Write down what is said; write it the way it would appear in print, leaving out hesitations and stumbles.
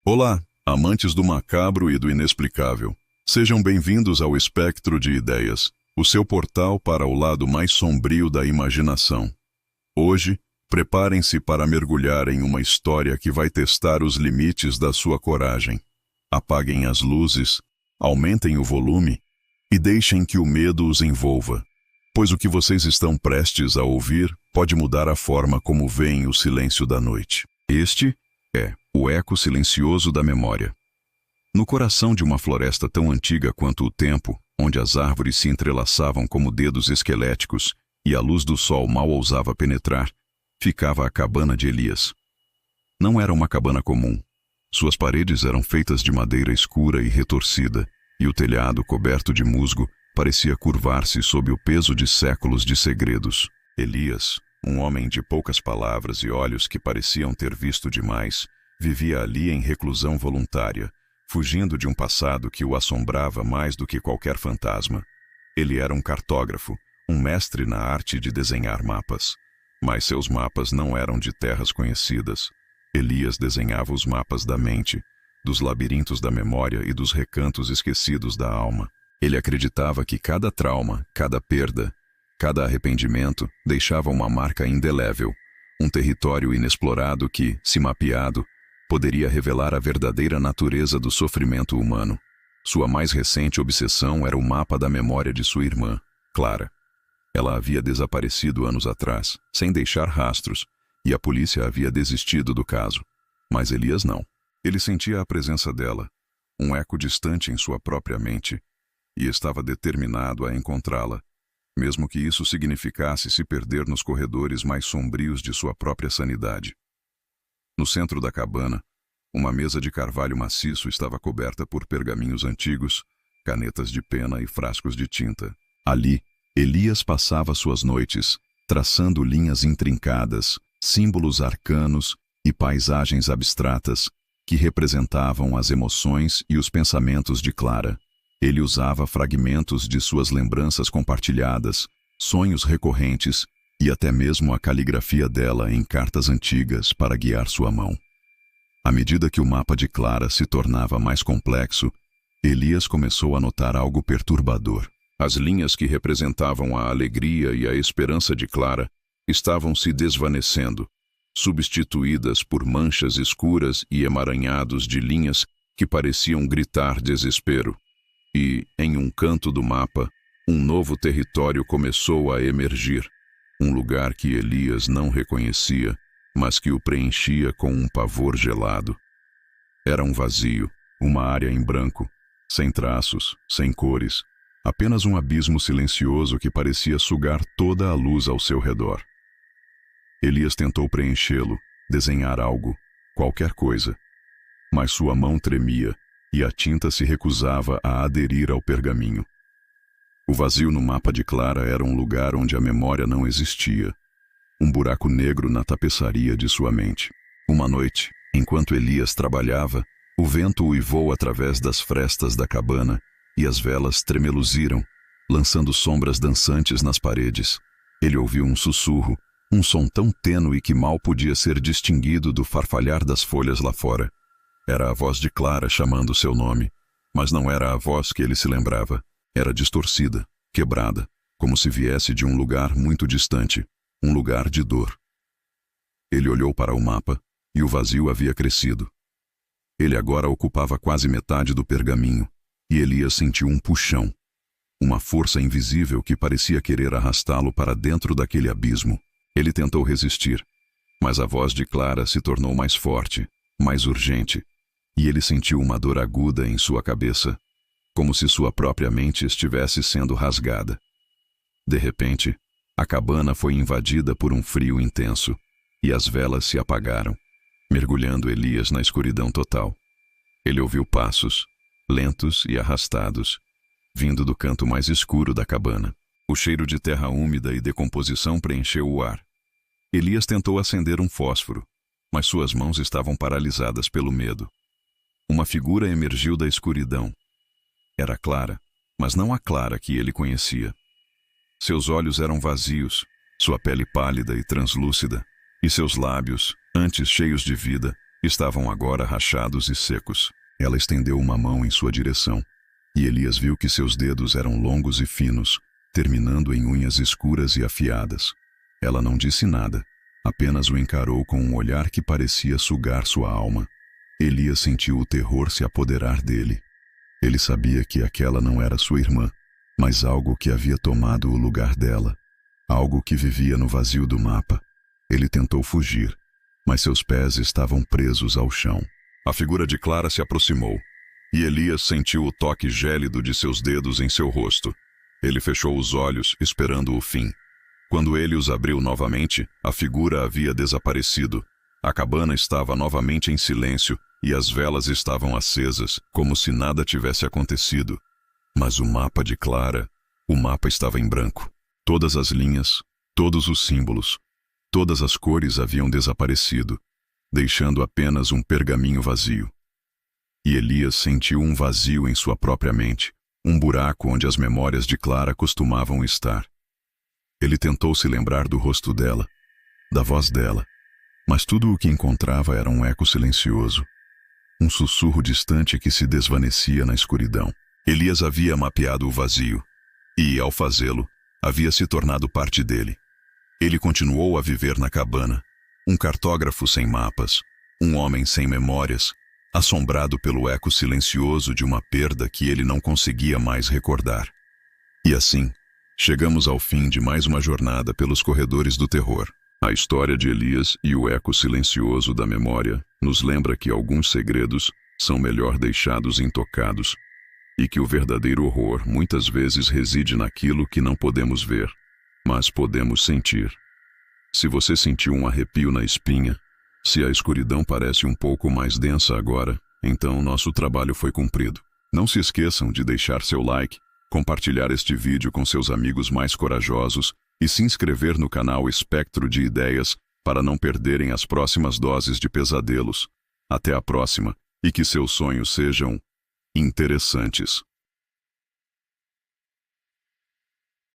Olá, amantes do macabro e do inexplicável. Sejam bem-vindos ao Espectro de Ideias, o seu portal para o lado mais sombrio da imaginação. Hoje, preparem-se para mergulhar em uma história que vai testar os limites da sua coragem. Apaguem as luzes, aumentem o volume e deixem que o medo os envolva, pois o que vocês estão prestes a ouvir pode mudar a forma como veem o silêncio da noite. Este é o eco silencioso da memória. No coração de uma floresta tão antiga quanto o tempo, onde as árvores se entrelaçavam como dedos esqueléticos e a luz do sol mal ousava penetrar, ficava a cabana de Elias. Não era uma cabana comum. Suas paredes eram feitas de madeira escura e retorcida, e o telhado, coberto de musgo, parecia curvar-se sob o peso de séculos de segredos. Elias, um homem de poucas palavras e olhos que pareciam ter visto demais, vivia ali em reclusão voluntária, fugindo de um passado que o assombrava mais do que qualquer fantasma. Ele era um cartógrafo, um mestre na arte de desenhar mapas. Mas seus mapas não eram de terras conhecidas. Elias desenhava os mapas da mente, dos labirintos da memória e dos recantos esquecidos da alma. Ele acreditava que cada trauma, cada perda, cada arrependimento deixava uma marca indelével, um território inexplorado que, se mapeado, poderia revelar a verdadeira natureza do sofrimento humano. Sua mais recente obsessão era o mapa da memória de sua irmã, Clara. Ela havia desaparecido anos atrás, sem deixar rastros, e a polícia havia desistido do caso. Mas Elias não. Ele sentia a presença dela, um eco distante em sua própria mente, e estava determinado a encontrá-la, mesmo que isso significasse se perder nos corredores mais sombrios de sua própria sanidade. No centro da cabana, uma mesa de carvalho maciço estava coberta por pergaminhos antigos, canetas de pena e frascos de tinta. Ali, Elias passava suas noites, traçando linhas intrincadas, símbolos arcanos e paisagens abstratas que representavam as emoções e os pensamentos de Clara. Ele usava fragmentos de suas lembranças compartilhadas, sonhos recorrentes e até mesmo a caligrafia dela em cartas antigas para guiar sua mão. À medida que o mapa de Clara se tornava mais complexo, Elias começou a notar algo perturbador. As linhas que representavam a alegria e a esperança de Clara estavam se desvanecendo, substituídas por manchas escuras e emaranhados de linhas que pareciam gritar desespero. E, em um canto do mapa, um novo território começou a emergir. Um lugar que Elias não reconhecia, mas que o preenchia com um pavor gelado. Era um vazio, uma área em branco, sem traços, sem cores, apenas um abismo silencioso que parecia sugar toda a luz ao seu redor. Elias tentou preenchê-lo, desenhar algo, qualquer coisa, mas sua mão tremia e a tinta se recusava a aderir ao pergaminho. O vazio no mapa de Clara era um lugar onde a memória não existia. Um buraco negro na tapeçaria de sua mente. Uma noite, enquanto Elias trabalhava, o vento uivou através das frestas da cabana e as velas tremeluziram, lançando sombras dançantes nas paredes. Ele ouviu um sussurro, um som tão tênue que mal podia ser distinguido do farfalhar das folhas lá fora. Era a voz de Clara chamando seu nome, mas não era a voz que ele se lembrava. Era distorcida, quebrada, como se viesse de um lugar muito distante, um lugar de dor. Ele olhou para o mapa, e o vazio havia crescido. Ele agora ocupava quase metade do pergaminho, e Elias sentiu um puxão, uma força invisível que parecia querer arrastá-lo para dentro daquele abismo. Ele tentou resistir, mas a voz de Clara se tornou mais forte, mais urgente, e ele sentiu uma dor aguda em sua cabeça, como se sua própria mente estivesse sendo rasgada. De repente, a cabana foi invadida por um frio intenso, e as velas se apagaram, mergulhando Elias na escuridão total. Ele ouviu passos, lentos e arrastados, vindo do canto mais escuro da cabana. O cheiro de terra úmida e decomposição preencheu o ar. Elias tentou acender um fósforo, mas suas mãos estavam paralisadas pelo medo. Uma figura emergiu da escuridão. Era Clara, mas não a Clara que ele conhecia. Seus olhos eram vazios, sua pele pálida e translúcida, e seus lábios, antes cheios de vida, estavam agora rachados e secos. Ela estendeu uma mão em sua direção, e Elias viu que seus dedos eram longos e finos, terminando em unhas escuras e afiadas. Ela não disse nada, apenas o encarou com um olhar que parecia sugar sua alma. Elias sentiu o terror se apoderar dele. Ele sabia que aquela não era sua irmã, mas algo que havia tomado o lugar dela, algo que vivia no vazio do mapa. Ele tentou fugir, mas seus pés estavam presos ao chão. A figura de Clara se aproximou, e Elias sentiu o toque gélido de seus dedos em seu rosto. Ele fechou os olhos, esperando o fim. Quando ele os abriu novamente, a figura havia desaparecido. A cabana estava novamente em silêncio, e as velas estavam acesas, como se nada tivesse acontecido. Mas o mapa de Clara, o mapa estava em branco. Todas as linhas, todos os símbolos, todas as cores haviam desaparecido, deixando apenas um pergaminho vazio. E Elias sentiu um vazio em sua própria mente, um buraco onde as memórias de Clara costumavam estar. Ele tentou se lembrar do rosto dela, da voz dela, mas tudo o que encontrava era um eco silencioso, um sussurro distante que se desvanecia na escuridão. Elias havia mapeado o vazio, e, ao fazê-lo, havia se tornado parte dele. Ele continuou a viver na cabana, um cartógrafo sem mapas, um homem sem memórias, assombrado pelo eco silencioso de uma perda que ele não conseguia mais recordar. E assim, chegamos ao fim de mais uma jornada pelos corredores do terror. A história de Elias e o eco silencioso da memória nos lembra que alguns segredos são melhor deixados intocados, e que o verdadeiro horror muitas vezes reside naquilo que não podemos ver, mas podemos sentir. Se você sentiu um arrepio na espinha, se a escuridão parece um pouco mais densa agora, então nosso trabalho foi cumprido. Não se esqueçam de deixar seu like, compartilhar este vídeo com seus amigos mais corajosos e se inscrever no canal Espectro de Ideias para não perderem as próximas doses de pesadelos. Até a próxima, e que seus sonhos sejam interessantes.